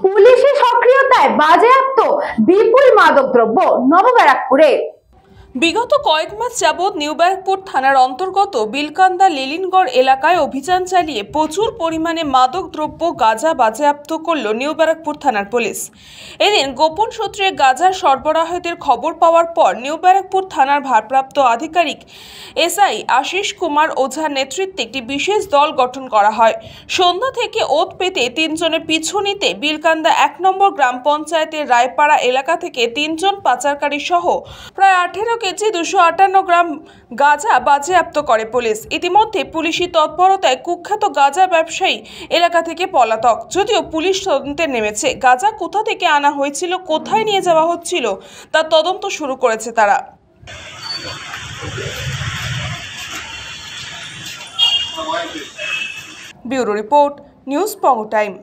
পুলিশি সক্রিয়তায় বাজেয়াপ্ত বিপুল মাদকদ্রব্য নবব্যারাকপুরে। বিগত কয়েক মাস যাবৎ নিউ ব্যারাকপুর থানার অন্তর্গত বিলকান্দা লেলিনগড় এলাকায় অভিযান চালিয়ে প্রচুর পরিমাণে মাদক দ্রব্য গাঁজা বাজেয়াপ্ত করল নিউ ব্যারাকপুর থানার পুলিশ। এদিন গোপন সূত্রে গাঁজার সরবরাহের খবর পাওয়ার পর নিউ ব্যারাকপুর থানার ভারপ্রাপ্ত আধিকারিক এসআই আশিস কুমার ওঝার নেতৃত্বে একটি বিশেষ দল গঠন করা হয়। সন্ধ্যা থেকে ওত পেতে তিনজনের পিছু নিতে বিলকান্দা ১ নম্বর গ্রাম পঞ্চায়েতের রায়পাড়া এলাকা থেকে তিনজন পাচারকারী সহ প্রায় 18 কেজি 258 গ্রাম গাঁজা বাজেয়াপ্ত করে পুলিশ। ইতিমধ্যে পুলিশি তৎপরতায় কুখ্যাত গাঁজা ব্যবসায়ী এলাকা থেকে পলাতক। যদিও পুলিশ তদন্তে নেমেছে, গাঁজা কোথা থেকে আনা হয়েছিল, কোথায় নিয়ে যাওয়া হচ্ছিল তার তদন্ত শুরু করেছে তারা। ব্যুরো রিপোর্ট, নিউজ পঙ্গ টাইম।